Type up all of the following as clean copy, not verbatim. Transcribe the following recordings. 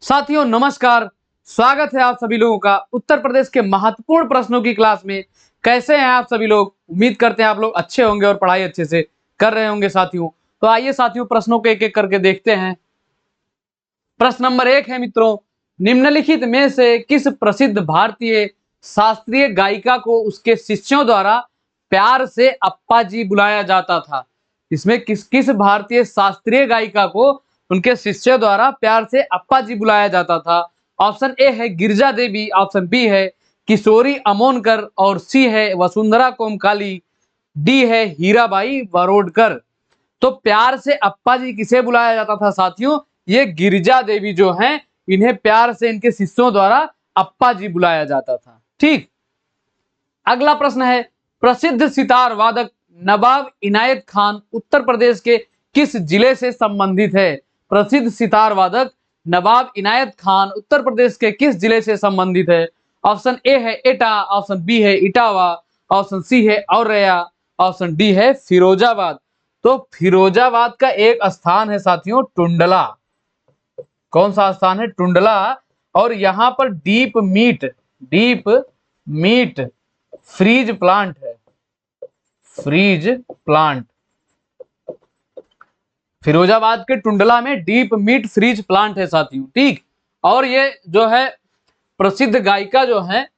साथियों नमस्कार, स्वागत है आप सभी लोगों का उत्तर प्रदेश के महत्वपूर्ण प्रश्नों की क्लास में। कैसे हैं आप सभी लोग? उम्मीद करते हैं आप लोग अच्छे होंगे और पढ़ाई अच्छे से कर रहे होंगे साथियों। तो आइए साथियों प्रश्नों को एक एक करके देखते हैं। प्रश्न नंबर 1 है मित्रों, निम्नलिखित में से किस प्रसिद्ध भारतीय शास्त्रीय गायिका को उसके शिष्यों द्वारा प्यार से अप्पा जी बुलाया जाता था? इसमें किस किस भारतीय शास्त्रीय गायिका को उनके शिष्यों द्वारा प्यार से अप्पा जी बुलाया जाता था? ऑप्शन ए है गिरिजा देवी, ऑप्शन बी है किशोरी अमोनकर और सी है वसुंधरा कोमकाली, डी है हीराबाई बरोडकर। तो प्यार से अप्पा जी किसे बुलाया जाता था साथियों? ये गिरिजा देवी जो हैं, इन्हें प्यार से इनके शिष्यों द्वारा अप्पा जी बुलाया जाता था। ठीक, अगला प्रश्न है, प्रसिद्ध सितार वादक नवाब इनायत खान उत्तर प्रदेश के किस जिले से संबंधित है? प्रसिद्ध सितार वादक नवाब इनायत खान उत्तर प्रदेश के किस जिले से संबंधित है? ऑप्शन ए है एटा, ऑप्शन बी है इटावा, ऑप्शन सी है औरैया, ऑप्शन डी है फिरोजाबाद। तो फिरोजाबाद का एक स्थान है साथियों टुंडला। कौन सा स्थान है? टुंडला। और यहाँ पर डीप मीट फ्रीज प्लांट है। फ्रीज प्लांट फिरोजाबाद के टुंडला में डीप मीट फ्रीज प्लांट है साथियों। ठीक, और ये जो है प्रसिद्ध गायिका जो है,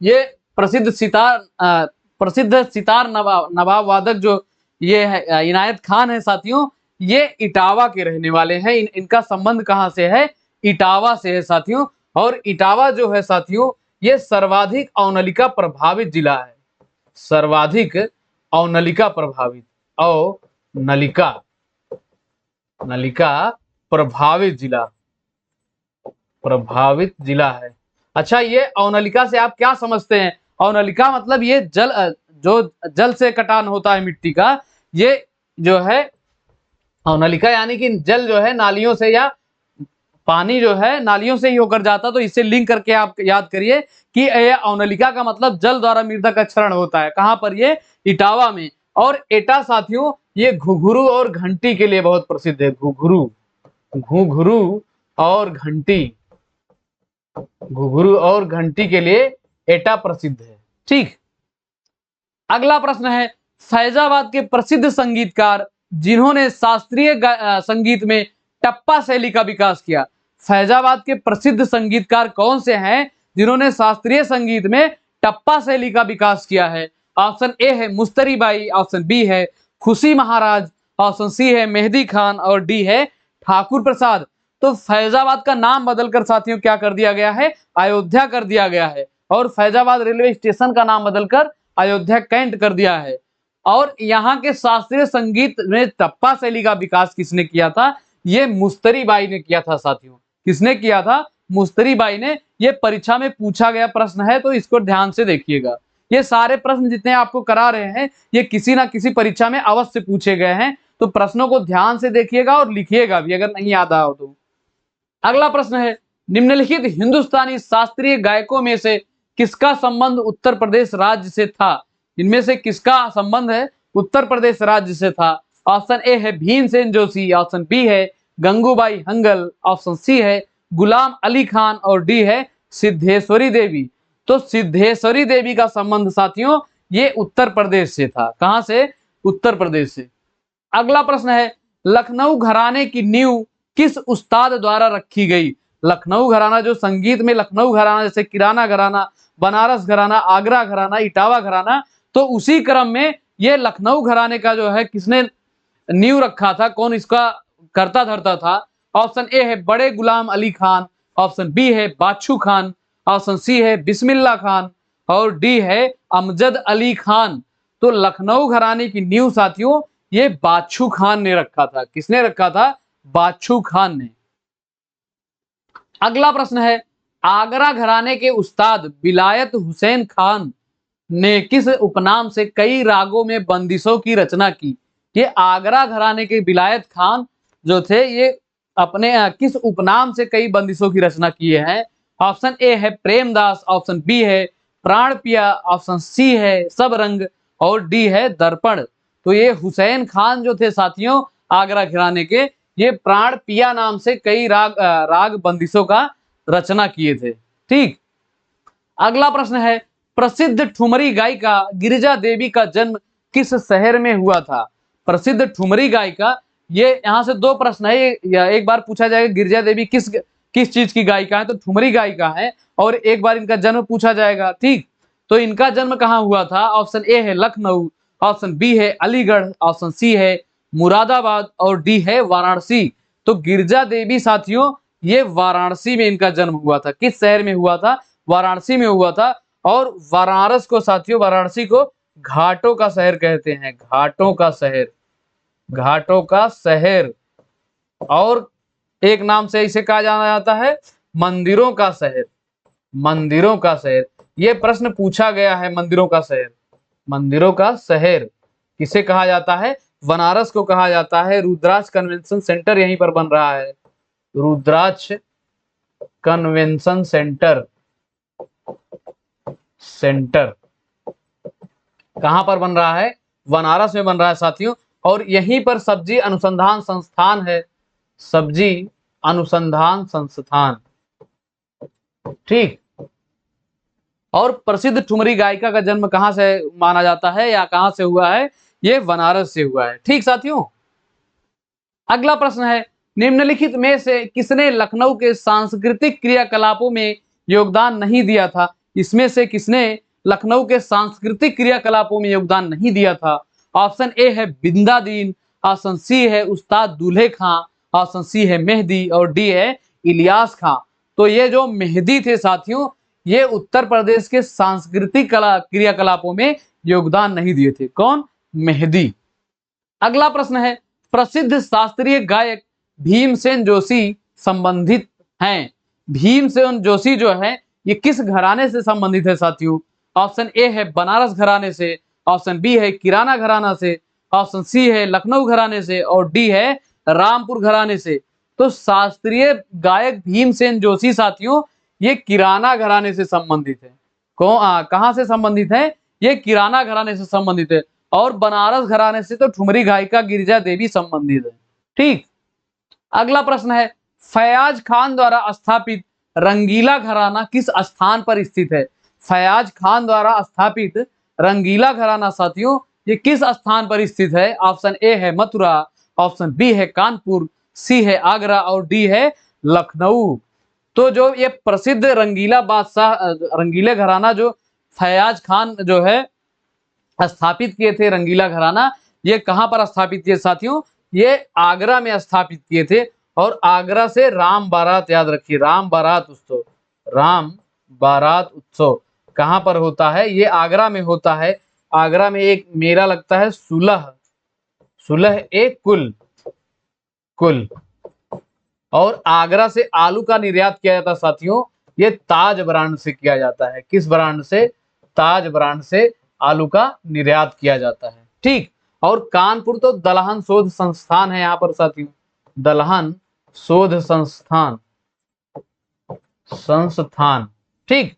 ये प्रसिद्ध सितार नवाब वादक जो ये है इनायत खान है साथियों, ये इटावा के रहने वाले हैं। इनका संबंध कहां से है? इटावा से है साथियों। और इटावा जो है साथियों, ये सर्वाधिक औनलिका प्रभावित जिला है। सर्वाधिक औनलिका प्रभावित नलिका प्रभावित जिला है। अच्छा, ये औनलिका से आप क्या समझते हैं? औनलिका मतलब ये जो जल से कटान होता है मिट्टी का, ये जो है औनलिका यानी कि जल जो है नालियों से या पानी जो है नालियों से ही होकर जाता। तो इससे लिंक करके आप याद करिए कि यह औनलिका का मतलब जल द्वारा मृदा का क्षरण होता है। कहां पर? ये इटावा में। और एटा साथियों, ये घुघरू और घंटी के लिए बहुत प्रसिद्ध है। घुघरू और घंटी के लिए एटा प्रसिद्ध है। ठीक, अगला प्रश्न है, फैजाबाद के प्रसिद्ध संगीतकार जिन्होंने शास्त्रीय संगीत में टप्पा शैली का विकास किया। फैजाबाद के प्रसिद्ध संगीतकार कौन से हैं जिन्होंने शास्त्रीय संगीत में टप्पा शैली का विकास किया है? ऑप्शन ए है मुस्तरी बाई, ऑप्शन बी है खुशी महाराज, ऑप्शन सी है मेहदी खान और डी है ठाकुर प्रसाद। तो फैजाबाद का नाम बदलकर साथियों क्या कर दिया गया है? अयोध्या कर दिया गया है। और फैजाबाद रेलवे स्टेशन का नाम बदलकर अयोध्या कैंट कर दिया है। और यहाँ के शास्त्रीय संगीत में टप्पा शैली का विकास किसने किया था? ये मुस्तरी बाई ने किया था साथियों। किसने किया था? मुस्तरी बाई ने। ये परीक्षा में पूछा गया प्रश्न है, तो इसको ध्यान से देखिएगा। ये सारे प्रश्न जितने आपको करा रहे हैं, ये किसी ना किसी परीक्षा में अवश्य पूछे गए हैं। तो प्रश्नों को ध्यान से देखिएगा और लिखिएगा भी अगर नहीं याद आओ तो। अगला प्रश्न है, निम्नलिखित हिंदुस्तानी शास्त्रीय गायकों में से किसका संबंध उत्तर प्रदेश राज्य से था? इनमें से किसका संबंध है उत्तर प्रदेश राज्य से था? ऑप्शन ए है भीमसेन जोशी, ऑप्शन बी है गंगूबाई हंगल, ऑप्शन सी है गुलाम अली खान और डी है सिद्धेश्वरी देवी। तो सिद्धेश्वरी देवी का संबंध साथियों ये उत्तर प्रदेश से था। कहां से? उत्तर प्रदेश से। अगला प्रश्न है, लखनऊ घराने की नींव किस उस्ताद द्वारा रखी गई? लखनऊ घराना जो संगीत में लखनऊ घराना, जैसे किराना घराना, बनारस घराना, आगरा घराना, इटावा घराना, तो उसी क्रम में ये लखनऊ घराने का जो है किसने नींव रखा था? कौन इसका करता धरता था? ऑप्शन ए है बड़े गुलाम अली खान, ऑप्शन बी है बाछू खान, ऑप्शन सी है बिस्मिल्ला खान और डी है अमजद अली खान। तो लखनऊ घराने की नींव साथियों ये बाछू खान ने रखा था। किसने रखा था? बाछू खान ने। अगला प्रश्न है, आगरा घराने के उस्ताद विलायत हुसैन खान ने किस उपनाम से कई रागों में बंदिशों की रचना की? ये आगरा घराने के विलायत खान जो थे, ये अपने किस उपनाम से कई बंदिशों की रचना किए हैं? ऑप्शन ए है प्रेमदास, ऑप्शन बी है प्राण पिया, ऑप्शन सी है सब रंग और डी है दर्पण। तो ये हुसैन खान जो थे साथियों आगरा घराने के, ये प्राण पिया नाम से कई राग बंदिशों का रचना किए थे। ठीक, अगला प्रश्न है, प्रसिद्ध ठुमरी गायिका गिरिजा देवी का जन्म किस शहर में हुआ था? प्रसिद्ध ठुमरी गायिका, ये यहाँ से दो प्रश्न है, एक बार पूछा जाएगा गिरिजा देवी किस चीज की गायिका है, तो ठुमरी गायिका है, और एक बार इनका जन्म पूछा जाएगा। ठीक, तो इनका जन्म कहाँ हुआ था? ऑप्शन ए है लखनऊ, ऑप्शन बी है अलीगढ़, ऑप्शन सी है मुरादाबाद, और डी है वाराणसी। तो गिरिजा देवी साथियों, ये वाराणसी में इनका जन्म हुआ था। किस शहर में हुआ था? वाराणसी में हुआ था। और वाराणस को साथियों, वाराणसी को घाटों का शहर कहते हैं, घाटों का शहर, घाटों का शहर। और एक नाम से इसे कहा जाना जाता है मंदिरों का शहर, मंदिरों का शहर। ये प्रश्न पूछा गया है, मंदिरों का शहर, मंदिरों का शहर किसे कहा जाता है? बनारस को कहा जाता है। रुद्राक्ष कन्वेंशन सेंटर यहीं पर बन रहा है, रुद्राक्ष कन्वेंशन सेंटर, कहां पर बन रहा है? बनारस में बन रहा है साथियों। और यहीं पर सब्जी अनुसंधान संस्थान है, सब्जी अनुसंधान संस्थान। ठीक, और प्रसिद्ध ठुमरी गायिका का जन्म कहां से माना जाता है या कहां से हुआ है? ये बनारस से हुआ है। ठीक साथियों, अगला प्रश्न है, निम्नलिखित में से किसने लखनऊ के सांस्कृतिक क्रियाकलापों में योगदान नहीं दिया था? इसमें से किसने लखनऊ के सांस्कृतिक क्रियाकलापों में योगदान नहीं दिया था? ऑप्शन ए है बिंदा दीन, ऑप्शन सी है उस्ताद दूल्हे खां, ऑप्शन सी है मेहदी, और डी है इलियास खां। तो ये जो मेहदी थे साथियों, ये उत्तर प्रदेश के सांस्कृतिक क्रियाकलापों में योगदान नहीं दिए थे। कौन? मेहदी। अगला प्रश्न है, प्रसिद्ध शास्त्रीय गायक भीमसेन जोशी संबंधित हैं। भीमसेन जोशी जो है, ये किस घराने से संबंधित है साथियों? ऑप्शन ए है बनारस घराने से, ऑप्शन बी है किराना घराना से, ऑप्शन सी है लखनऊ घराने से, और डी है रामपुर घराने से। तो शास्त्रीय गायक भीमसेन जोशी साथियों, ये किराना घराने से संबंधित है। कहां से संबंधित है? ये किराना घराने से संबंधित है। और बनारस घराने से तो ठुमरी गायिका गिरिजा देवी संबंधित है। ठीक, अगला प्रश्न है, फयाज खान द्वारा स्थापित रंगीला घराना किस स्थान पर स्थित है? फयाज खान द्वारा स्थापित रंगीला घराना साथियों, ये किस स्थान पर स्थित है? ऑप्शन ए है मथुरा, ऑप्शन बी है कानपुर, सी है आगरा, और डी है लखनऊ। तो जो ये प्रसिद्ध रंगीला बादशाह, रंगीले घराना जो फयाज खान जो है स्थापित किए थे, रंगीला घराना, ये कहां पर स्थापित किए साथियों? ये आगरा में स्थापित किए थे। और आगरा से राम बारात, याद रखिए, राम बारात उत्सव, राम बारात उत्सव कहां पर होता है? ये आगरा में होता है। आगरा में एक मेला लगता है, सुलह, सुलह ए कुल, कुल। और आगरा से आलू का निर्यात किया जाता साथियों, ये ताज ब्रांड से किया जाता है। किस ब्रांड से? ताज ब्रांड से आलू का निर्यात किया जाता है। ठीक, और कानपुर तो दलहन शोध संस्थान है यहाँ पर साथियों, दलहन शोध संस्थान, संस्थान। ठीक,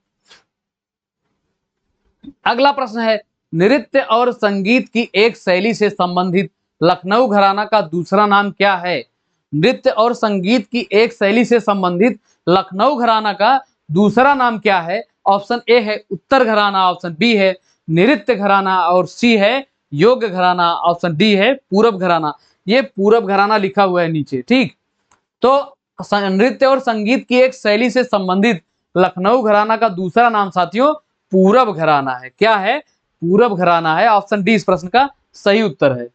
अगला प्रश्न है, नृत्य और संगीत की एक शैली से संबंधित लखनऊ घराना का दूसरा नाम क्या है? नृत्य और संगीत की एक शैली से संबंधित लखनऊ घराना का दूसरा नाम क्या है? ऑप्शन ए है उत्तर घराना, ऑप्शन बी है नृत्य घराना, और सी है योग घराना, ऑप्शन डी है पूरब घराना। ये पूरब घराना लिखा हुआ है नीचे। ठीक, तो नृत्य और संगीत की एक शैली से संबंधित लखनऊ घराना का दूसरा नाम साथियों पूरब घराना है। क्या है? पूरब घराना है। ऑप्शन डी इस प्रश्न का सही उत्तर है।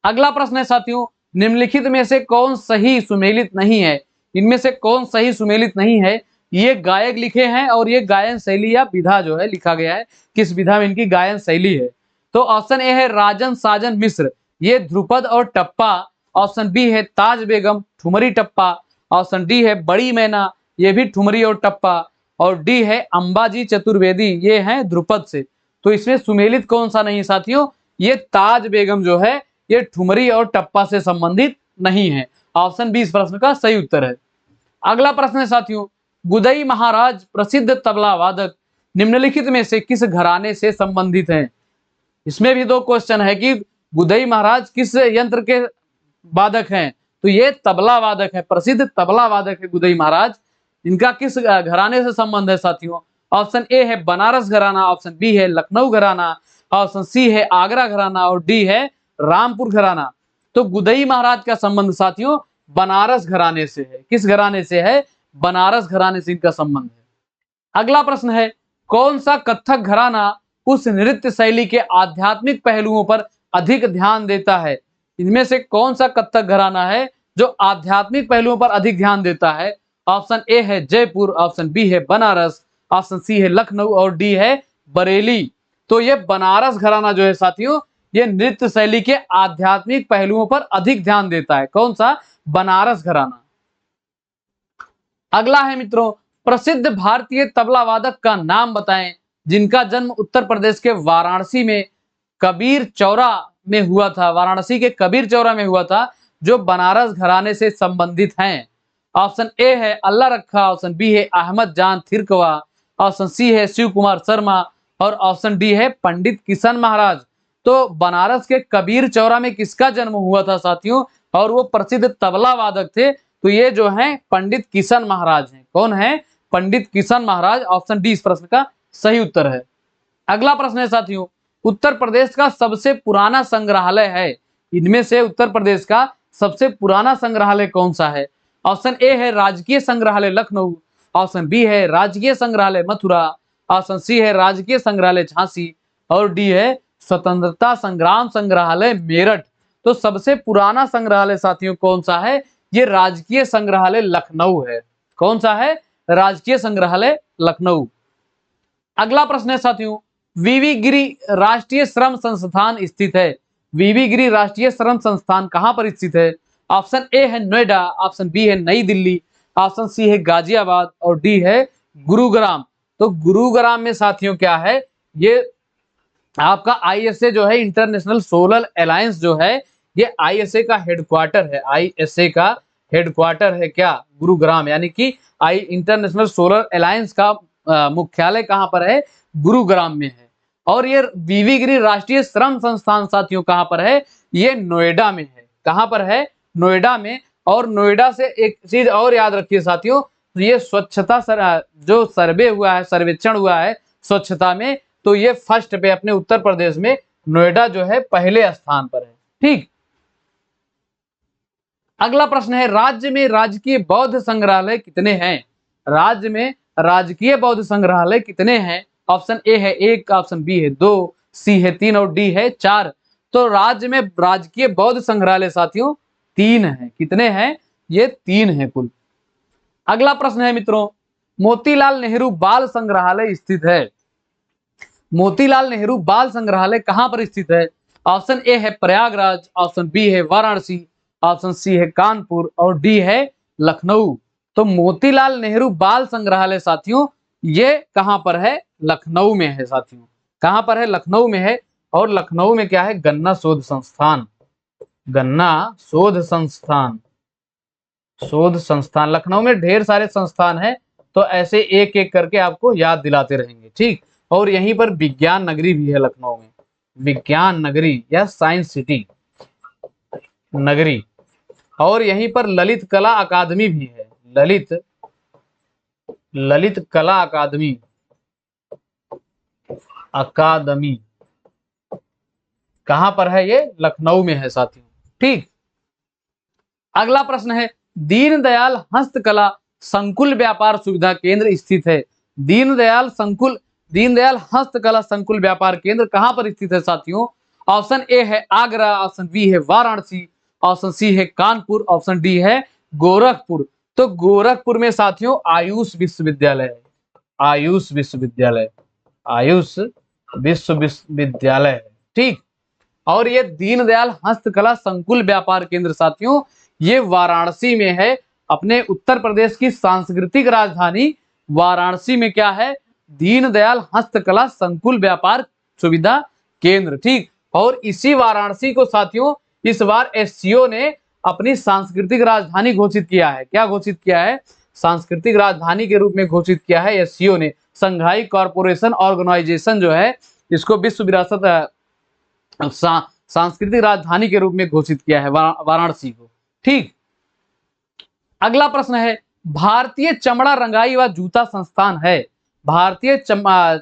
अगला प्रश्न है साथियों, निम्नलिखित में से कौन सही सुमेलित नहीं है? इनमें से कौन सही सुमेलित नहीं है? ये गायक लिखे हैं और ये गायन शैली या विधा जो है लिखा गया है, किस विधा में इनकी गायन शैली है। तो ऑप्शन ए है राजन साजन मिश्र, ये ध्रुपद और टप्पा। ऑप्शन बी है ताज बेगम, ठुमरी टप्पा। ऑप्शन डी है बड़ी मैना, ये भी ठुमरी और टप्पा। और डी है अंबाजी चतुर्वेदी, ये है ध्रुपद से। तो इसमें सुमेलित कौन सा नहीं साथियों? ये ताज बेगम जो है ये ठुमरी और टप्पा से संबंधित नहीं है। ऑप्शन बी इस प्रश्न का सही उत्तर है। अगला प्रश्न है साथियों, गुदई महाराज प्रसिद्ध तबला वादक निम्नलिखित में से किस घराने से संबंधित हैं? इसमें भी दो क्वेश्चन है कि गुदई महाराज किस यंत्र के वादक हैं। तो ये तबला वादक है, प्रसिद्ध तबला वादक है गुदई महाराज। इनका किस घराने से संबंध है साथियों? ऑप्शन ए है बनारस घराना, ऑप्शन बी है लखनऊ घराना, ऑप्शन सी है आगरा घराना और डी है रामपुर घराना। तो गुदई महाराज का संबंध साथियों बनारस घराने से है। किस घराने से है? बनारस घराने से इनका संबंध है। अगला प्रश्न है, कौन सा कथक घराना उस नृत्य शैली के आध्यात्मिक पहलुओं पर अधिक ध्यान देता है? इनमें से कौन सा कथक घराना है जो आध्यात्मिक पहलुओं पर अधिक ध्यान देता है? ऑप्शन ए है जयपुर, ऑप्शन बी है बनारस, ऑप्शन सी है लखनऊ और डी है बरेली। तो ये बनारस घराना जो है साथियों, ये नृत्य शैली के आध्यात्मिक पहलुओं पर अधिक ध्यान देता है। कौन सा? बनारस घराना। अगला है मित्रों, प्रसिद्ध भारतीय तबला वादक का नाम बताएं जिनका जन्म उत्तर प्रदेश के वाराणसी में कबीर चौरा में हुआ था। वाराणसी के कबीर चौरा में हुआ था, जो बनारस घराने से संबंधित हैं। ऑप्शन ए है अल्लाह रखा, ऑप्शन बी है अहमद जान थिरकवा, ऑप्शन सी है शिव कुमार शर्मा और ऑप्शन डी है पंडित किशन महाराज। तो बनारस के कबीर चौरा में किसका जन्म हुआ था साथियों? और वो प्रसिद्ध तबला वादक थे। तो ये जो है पंडित किशन महाराज हैं। कौन है? पंडित किशन महाराज। ऑप्शन डी इस प्रश्न का सही उत्तर है। अगला प्रश्न है साथियों, उत्तर प्रदेश का सबसे पुराना संग्रहालय है। इनमें से उत्तर प्रदेश का सबसे पुराना संग्रहालय कौन सा है? ऑप्शन ए है राजकीय संग्रहालय लखनऊ, ऑप्शन बी है राजकीय संग्रहालय मथुरा, ऑप्शन सी है राजकीय संग्रहालय झांसी और डी है स्वतंत्रता संग्राम संग्रहालय मेरठ। तो सबसे पुराना संग्रहालय साथियों कौन सा है? ये राजकीय संग्रहालय लखनऊ है। कौन सा है? राजकीय संग्रहालय लखनऊ। अगला प्रश्न है साथियों, वीवी गिरी राष्ट्रीय श्रम संस्थान स्थित है। वीवी गिरी राष्ट्रीय श्रम संस्थान कहां पर स्थित है? ऑप्शन ए है नोएडा, ऑप्शन बी है नई दिल्ली, ऑप्शन सी है गाजियाबाद और डी है गुरुग्राम। तो गुरुग्राम में साथियों क्या है? ये आपका आईएसए जो है, इंटरनेशनल सोलर अलायंस जो है, ये आईएसए का हेडक्वार्टर है। आईएसए का हेडक्वार्टर है क्या? गुरुग्राम। यानी कि आई इंटरनेशनल सोलर अलायंस का मुख्यालय कहां पर है? गुरुग्राम में है। और ये वीवी गिरी राष्ट्रीय श्रम संस्थान साथियों कहां पर है? ये नोएडा में है। कहां पर है? नोएडा में। और नोएडा से एक चीज और याद रखिए साथियों, ये स्वच्छता जो सर्वे हुआ है, सर्वेक्षण हुआ है स्वच्छता में, तो ये फर्स्ट पे अपने उत्तर प्रदेश में नोएडा जो है पहले स्थान पर है। ठीक। अगला प्रश्न है, राज्य में राजकीय बौद्ध संग्रहालय कितने हैं? राज्य में राजकीय बौद्ध संग्रहालय कितने हैं? ऑप्शन ए है 1, ऑप्शन बी है 2, सी है 3 और डी है 4। तो राज्य में राजकीय बौद्ध संग्रहालय साथियों 3 है। कितने हैं? ये 3 है कुल। अगला प्रश्न है मित्रों, मोतीलाल नेहरू बाल संग्रहालय स्थित है। मोतीलाल नेहरू बाल संग्रहालय कहां पर स्थित है? ऑप्शन ए है प्रयागराज, ऑप्शन बी है वाराणसी, ऑप्शन सी है कानपुर और डी है लखनऊ। तो मोतीलाल नेहरू बाल संग्रहालय साथियों ये कहां पर है? लखनऊ में है साथियों। कहां पर है? लखनऊ में है। और लखनऊ में क्या है? गन्ना शोध संस्थान। गन्ना शोध संस्थान, शोध संस्थान। लखनऊ में ढेर सारे संस्थान है, तो ऐसे एक एक करके आपको याद दिलाते रहेंगे। ठीक। और यहीं पर विज्ञान नगरी भी है लखनऊ में, विज्ञान नगरी या साइंस सिटी नगरी। और यहीं पर ललित कला अकादमी भी है। ललित कला अकादमी कहां पर है? ये लखनऊ में है साथियों। ठीक। अगला प्रश्न है, दीनदयाल हस्तकला संकुल व्यापार सुविधा केंद्र स्थित है। दीनदयाल हस्तकला संकुल व्यापार केंद्र कहां पर स्थित है साथियों? ऑप्शन ए है आगरा, ऑप्शन बी है वाराणसी, ऑप्शन सी है कानपुर, ऑप्शन डी है गोरखपुर। तो गोरखपुर में साथियों आयुष विश्वविद्यालय है। आयुष विश्वविद्यालय है। ठीक। और ये दीनदयाल हस्तकला संकुल व्यापार केंद्र साथियों ये वाराणसी में है। अपने उत्तर प्रदेश की सांस्कृतिक राजधानी वाराणसी में क्या है? दीनदयाल हस्तकला संकुल व्यापार सुविधा केंद्र। ठीक। और इसी वाराणसी को साथियों इस बार एससीओ ने अपनी सांस्कृतिक राजधानी घोषित किया है। क्या घोषित किया है? सांस्कृतिक राजधानी के रूप में घोषित किया है एससीओ ने। संघाई कॉरपोरेशन ऑर्गेनाइजेशन जो है इसको विश्व विरासत सांस्कृतिक राजधानी के रूप में घोषित किया है वाराणसी को। ठीक। अगला प्रश्न है, भारतीय चमड़ा रंगाई व जूता संस्थान है, भारतीय चमड़ा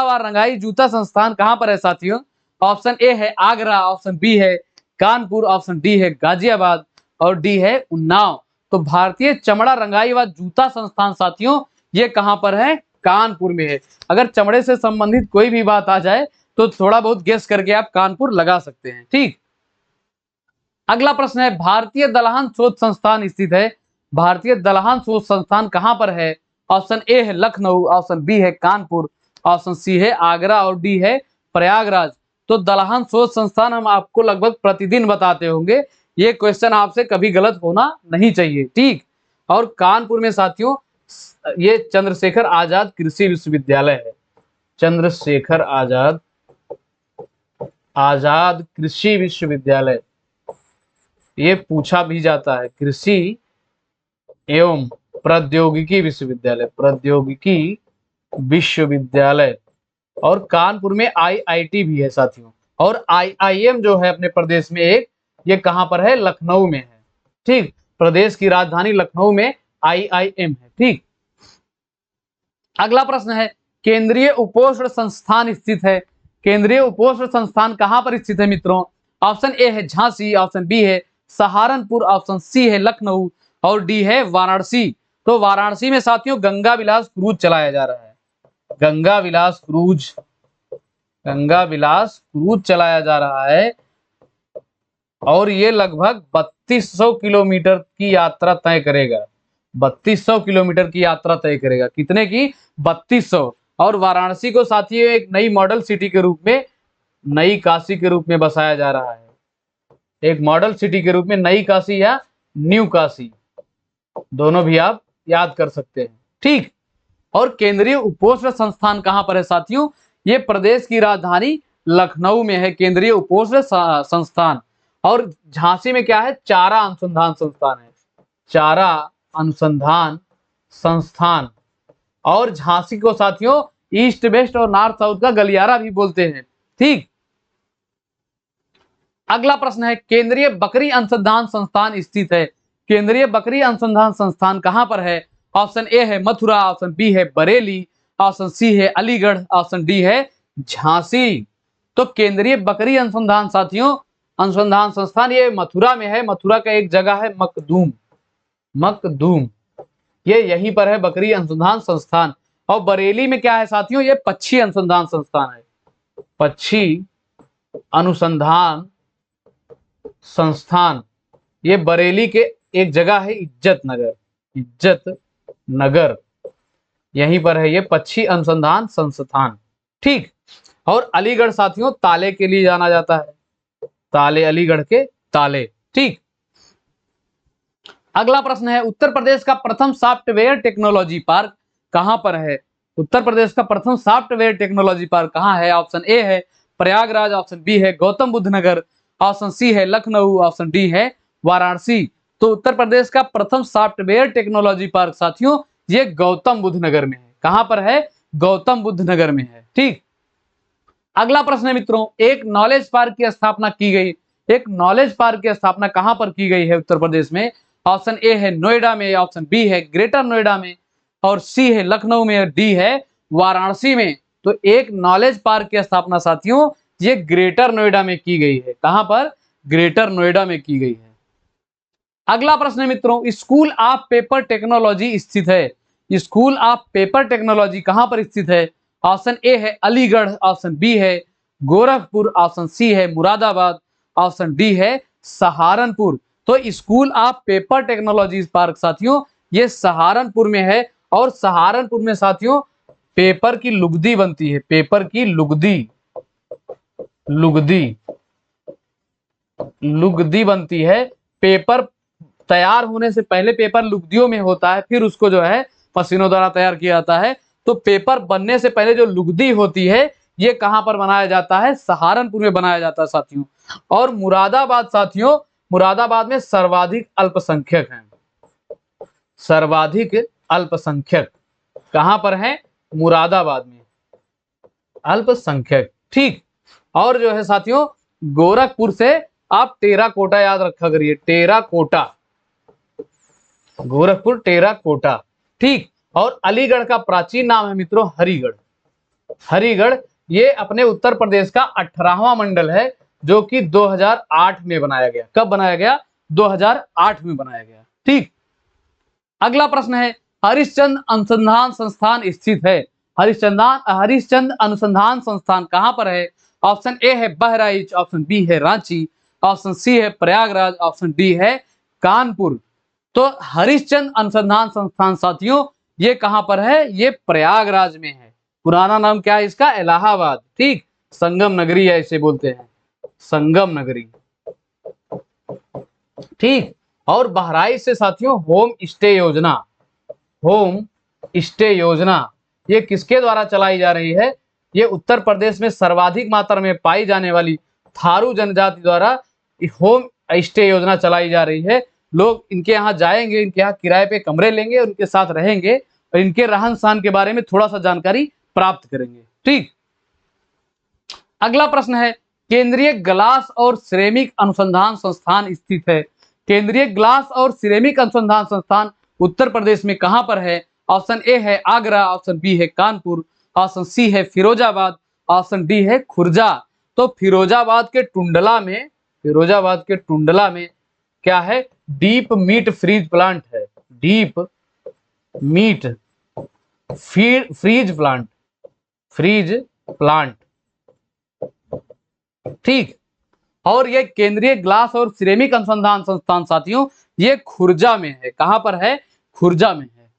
व रंगाई जूता संस्थान कहां पर है साथियों? ऑप्शन ए है आगरा, ऑप्शन बी है कानपुर, ऑप्शन डी है गाजियाबाद और डी है उन्नाव। तो भारतीय चमड़ा रंगाई व जूता संस्थान साथियों ये कहां पर है? कानपुर में है। अगर चमड़े से संबंधित कोई भी बात आ जाए तो थोड़ा बहुत गेस करके आप कानपुर लगा सकते हैं। ठीक, अगला प्रश्न है, भारतीय दलहन शोध संस्थान स्थित है, भारतीय दलहन शोध संस्थान कहां पर है? ऑप्शन ए है लखनऊ, ऑप्शन बी है कानपुर, ऑप्शन सी है आगरा और डी है प्रयागराज। तो दलहन शोध संस्थान हम आपको लगभग प्रतिदिन बताते होंगे, ये क्वेश्चन आपसे कभी गलत होना नहीं चाहिए। ठीक, और कानपुर में साथियों ये चंद्रशेखर आजाद कृषि विश्वविद्यालय है, चंद्रशेखर आजाद कृषि विश्वविद्यालय, ये पूछा भी जाता है, कृषि एवं प्रौद्योगिकी विश्वविद्यालय, प्रौद्योगिकी विश्वविद्यालय। और कानपुर में आईआईटी भी है साथियों, और आईआईएम जो है अपने प्रदेश में एक, ये कहां पर है? लखनऊ में है। ठीक, प्रदेश की राजधानी लखनऊ में आईआईएम है। ठीक, अगला प्रश्न है, केंद्रीय उपोष्ण संस्थान स्थित है, केंद्रीय उपोष्ण संस्थान कहां पर स्थित है मित्रों? ऑप्शन ए है झांसी, ऑप्शन बी है सहारनपुर, ऑप्शन सी है लखनऊ और डी है वाराणसी। तो वाराणसी में साथियों गंगा विलास क्रूज चलाया जा रहा है, गंगा विलास क्रूज, गंगा विलास क्रूज चलाया जा रहा है और ये लगभग 3200 किलोमीटर की यात्रा तय करेगा, 3200 किलोमीटर की यात्रा तय करेगा। कितने की? 3200। और वाराणसी को साथियों एक नई मॉडल सिटी के रूप में, नई काशी के रूप में बसाया जा रहा है, एक मॉडल सिटी के रूप में, नई काशी या न्यू काशी, दोनों भी आप याद कर सकते हैं। ठीक, और केंद्रीय उपोष्ण संस्थान कहां पर है साथियों? ये प्रदेश की राजधानी लखनऊ में है केंद्रीय उपोष्ण संस्थान। और झांसी में क्या है? चारा अनुसंधान संस्थान है, चारा अनुसंधान संस्थान। और झांसी को साथियों ईस्ट वेस्ट और नॉर्थ साउथ का गलियारा भी बोलते हैं। ठीक, अगला प्रश्न है, केंद्रीय बकरी अनुसंधान संस्थान स्थित है, केंद्रीय बकरी अनुसंधान संस्थान कहां पर है? ऑप्शन ए है मथुरा, ऑप्शन बी है बरेली, ऑप्शन सी है अलीगढ़, ऑप्शन डी है झांसी। तो केंद्रीय बकरी अनुसंधान साथियों, अनुसंधान संस्थान ये मथुरा में है, मथुरा का एक जगह है मखदूम, मखदूम, ये यहीं पर है बकरी अनुसंधान संस्थान। और बरेली में क्या है साथियों? ये पक्षी अनुसंधान संस्थान है, पक्षी अनुसंधान संस्थान। ये बरेली के एक जगह है इज्जत नगर, इज्जत नगर, यहीं पर है ये पक्षी अनुसंधान संस्थान। ठीक, और अलीगढ़ साथियों ताले के लिए जाना जाता है, ताले, अलीगढ़ के ताले। ठीक, अगला प्रश्न है, उत्तर प्रदेश का प्रथम सॉफ्टवेयर टेक्नोलॉजी पार्क कहां पर है? उत्तर प्रदेश का प्रथम सॉफ्टवेयर टेक्नोलॉजी पार्क कहां है? ऑप्शन ए है प्रयागराज, ऑप्शन बी है गौतम बुद्ध नगर, ऑप्शन सी है लखनऊ, ऑप्शन डी है वाराणसी। तो उत्तर प्रदेश का प्रथम सॉफ्टवेयर टेक्नोलॉजी पार्क साथियों ये गौतम बुद्ध नगर में है। कहां पर है? गौतम बुद्ध नगर में है। ठीक, अगला प्रश्न है मित्रों, एक नॉलेज पार्क की स्थापना की गई, एक नॉलेज पार्क की स्थापना कहां पर की गई है उत्तर प्रदेश में? ऑप्शन ए है नोएडा में, ऑप्शन बी है ग्रेटर नोएडा में और सी है लखनऊ में और डी है वाराणसी में। तो एक नॉलेज पार्क की स्थापना साथियों ये ग्रेटर नोएडा में की गई है। कहां पर? ग्रेटर नोएडा में की गई है। अगला प्रश्न है मित्रों, स्कूल ऑफ पेपर टेक्नोलॉजी स्थित है, स्कूल ऑफ पेपर टेक्नोलॉजी कहां पर स्थित है? ऑप्शन ए है अलीगढ़, ऑप्शन बी है गोरखपुर, ऑप्शन सी है मुरादाबाद, ऑप्शन डी है सहारनपुर। तो school of paper technology park साथियों ये सहारनपुर में है और सहारनपुर में साथियों पेपर की लुगदी बनती है, पेपर की लुगदी, लुगदी, लुगदी बनती है। पेपर तैयार होने से पहले पेपर लुगदियों में होता है, फिर उसको जो है मशीनों द्वारा तैयार किया जाता है। तो पेपर बनने से पहले जो लुगदी होती है ये कहां पर बनाया जाता है? सहारनपुर में बनाया जाता है साथियों। और मुरादाबाद साथियों, मुरादाबाद में सर्वाधिक अल्पसंख्यक हैं, सर्वाधिक अल्पसंख्यक कहां पर है? मुरादाबाद में अल्पसंख्यक। ठीक, और जो है साथियों गोरखपुर से आप टेराकोटा याद रखा करिए, टेराकोटा, गोरखपुर टेराकोटा, ठीक। और अलीगढ़ का प्राचीन नाम है मित्रों हरिगढ़। हरिगढ़ ये अपने उत्तर प्रदेश का 18वां मंडल है, जो कि 2008 में बनाया गया। कब बनाया गया? 2008 में बनाया गया, ठीक। अगला प्रश्न है, हरिश्चंद्र अनुसंधान संस्थान स्थित है। हरिश्चंद्र अनुसंधान संस्थान कहां पर है? ऑप्शन ए है बहराइच, ऑप्शन बी है रांची, ऑप्शन सी है प्रयागराज, ऑप्शन डी है कानपुर। तो हरिश्चंद्र अनुसंधान संस्थान साथियों ये कहां पर है? ये प्रयागराज में है। पुराना नाम क्या है इसका? इलाहाबाद, ठीक। संगम नगरी है इसे बोलते हैं, संगम नगरी, ठीक। और बहराइच से साथियों होम स्टे योजना, होम स्टे योजना ये किसके द्वारा चलाई जा रही है? ये उत्तर प्रदेश में सर्वाधिक मात्रा में पाई जाने वाली थारू जनजाति द्वारा होम स्टे योजना चलाई जा रही है। लोग इनके यहाँ जाएंगे, इनके यहाँ किराए पे कमरे लेंगे, उनके साथ रहेंगे और इनके रहन सहन के बारे में थोड़ा सा जानकारी प्राप्त करेंगे, ठीक। अगला प्रश्न है, केंद्रीय ग्लास और सिरेमिक अनुसंधान संस्थान स्थित है। केंद्रीय ग्लास और सिरेमिक अनुसंधान संस्थान उत्तर प्रदेश में कहां पर है? ऑप्शन ए है आगरा, ऑप्शन बी है कानपुर, ऑप्शन सी है फिरोजाबाद, ऑप्शन डी है खुर्जा। तो फिरोजाबाद के टुंडला में क्या है? डीप मीट फ्रीज प्लांट है, डीप मीट फ्रीज प्लांट, ठीक। और ये केंद्रीय ग्लास और सिरेमिक अनुसंधान संस्थान साथियों ये खुर्जा में है। कहां पर है? खुर्जा में है।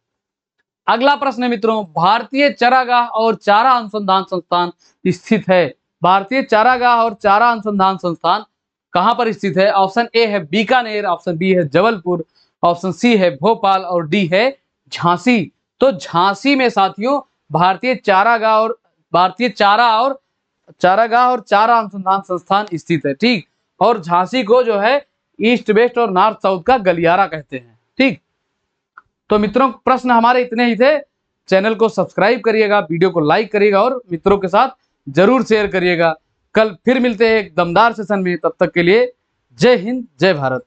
अगला प्रश्न है मित्रों, भारतीय चारागाह और चारा अनुसंधान संस्थान स्थित है। भारतीय चारागाह और चारा अनुसंधान संस्थान कहां पर स्थित है? ऑप्शन ए है बीकानेर, ऑप्शन बी है जबलपुर, ऑप्शन सी है भोपाल और डी है झांसी। तो झांसी में साथियों भारतीय चारागाह और चारा अनुसंधान संस्थान स्थित है, ठीक। और झांसी को जो है ईस्ट वेस्ट और नॉर्थ साउथ का गलियारा कहते हैं, ठीक। तो मित्रों प्रश्न हमारे इतने ही थे। चैनल को सब्सक्राइब करिएगा, वीडियो को लाइक करिएगा और मित्रों के साथ जरूर शेयर करिएगा। कल फिर मिलते हैं एक दमदार सेशन में, तब तक के लिए जय हिंद जय भारत।